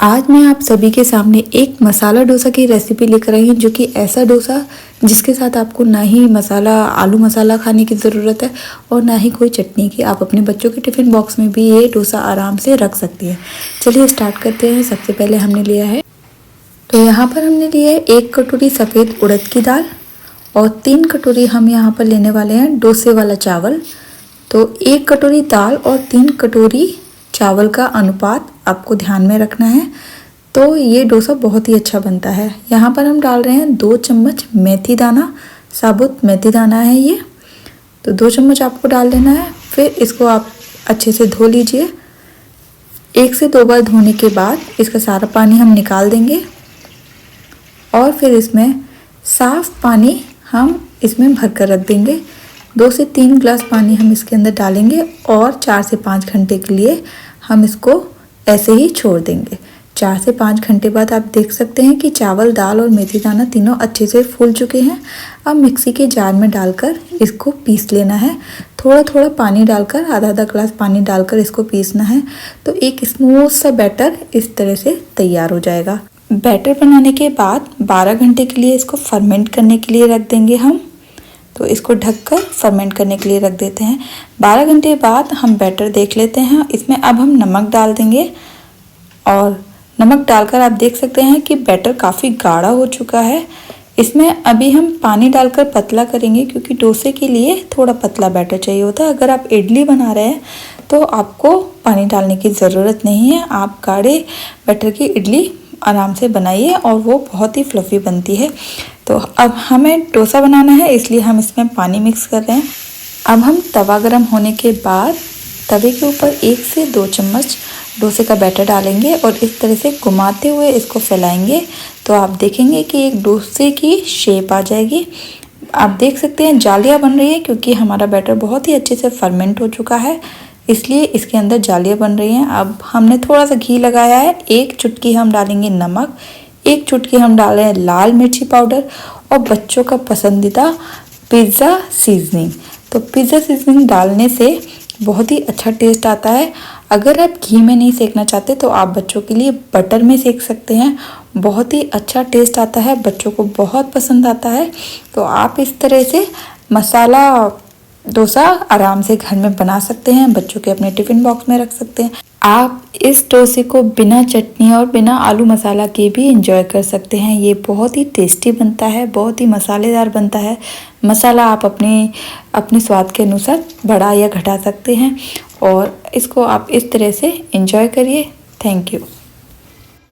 आज मैं आप सभी के सामने एक मसाला डोसा की रेसिपी लेकर आई हूँ, जो कि ऐसा डोसा जिसके साथ आपको ना ही आलू मसाला खाने की ज़रूरत है और ना ही कोई चटनी की। आप अपने बच्चों के टिफ़िन बॉक्स में भी ये डोसा आराम से रख सकती हैं। चलिए स्टार्ट करते हैं। सबसे पहले हमने लिया है, तो यहाँ पर हमने लिया है 1 कटोरी सफ़ेद उड़द की दाल और 3 कटोरी हम यहाँ पर लेने वाले हैं डोसे वाला चावल। तो 1 कटोरी दाल और 3 कटोरी चावल का अनुपात आपको ध्यान में रखना है, तो ये डोसा बहुत ही अच्छा बनता है। यहाँ पर हम डाल रहे हैं 2 चम्मच मेथी दाना, साबुत मेथी दाना है ये, तो 2 चम्मच आपको डाल लेना है। फिर इसको आप अच्छे से धो लीजिए। 1 से 2 बार धोने के बाद इसका सारा पानी हम निकाल देंगे और फिर इसमें साफ़ पानी हम इसमें भर कर रख देंगे। 2 से 3 गिलास पानी हम इसके अंदर डालेंगे और 4 से 5 घंटे के लिए हम इसको ऐसे ही छोड़ देंगे। 4 से 5 घंटे बाद आप देख सकते हैं कि चावल, दाल और मेथी दाना तीनों अच्छे से फूल चुके हैं। अब मिक्सी के जार में डालकर इसको पीस लेना है। थोड़ा थोड़ा पानी डालकर, आधा आधा ग्लास पानी डालकर इसको पीसना है, तो एक स्मूथ सा बैटर इस तरह से तैयार हो जाएगा। बैटर बनाने के बाद 12 घंटे के लिए इसको फर्मेंट करने के लिए रख देंगे हम। तो इसको ढककर फर्मेंट करने के लिए रख देते हैं। 12 घंटे बाद हम बैटर देख लेते हैं। इसमें अब हम नमक डाल देंगे और नमक डालकर आप देख सकते हैं कि बैटर काफ़ी गाढ़ा हो चुका है। इसमें अभी हम पानी डालकर पतला करेंगे, क्योंकि डोसे के लिए थोड़ा पतला बैटर चाहिए होता है। अगर आप इडली बना रहे हैं तो आपको पानी डालने की ज़रूरत नहीं है। आप गाढ़े बैटर की इडली आराम से बनाइए और वो बहुत ही फ्लफ़ी बनती है। तो अब हमें डोसा बनाना है, इसलिए हम इसमें पानी मिक्स कर रहे हैं। अब हम तवा गरम होने के बाद तवे के ऊपर 1 से 2 चम्मच डोसे का बैटर डालेंगे और इस तरह से घुमाते हुए इसको फैलाएंगे, तो आप देखेंगे कि एक डोसे की शेप आ जाएगी। आप देख सकते हैं जालियाँ बन रही है, क्योंकि हमारा बैटर बहुत ही अच्छे से फर्मेंट हो चुका है, इसलिए इसके अंदर जालियाँ बन रही हैं। अब हमने थोड़ा सा घी लगाया है। 1 चुटकी हम डालेंगे नमक, 1 चुटकी हम डाल रहे हैं लाल मिर्ची पाउडर और बच्चों का पसंदीदा पिज़्ज़ा सीजनिंग। तो पिज़्ज़ा सीजनिंग डालने से बहुत ही अच्छा टेस्ट आता है। अगर आप घी में नहीं सेकना चाहते तो आप बच्चों के लिए बटर में सेक सकते हैं। बहुत ही अच्छा टेस्ट आता है, बच्चों को बहुत पसंद आता है। तो आप इस तरह से मसाला डोसा आराम से घर में बना सकते हैं, बच्चों के अपने टिफ़िन बॉक्स में रख सकते हैं। आप इस डोसे को बिना चटनी और बिना आलू मसाला के भी एंजॉय कर सकते हैं। ये बहुत ही टेस्टी बनता है, बहुत ही मसालेदार बनता है। मसाला आप अपने स्वाद के अनुसार बढ़ा या घटा सकते हैं और इसको आप इस तरह से एंजॉय करिए। Thank you.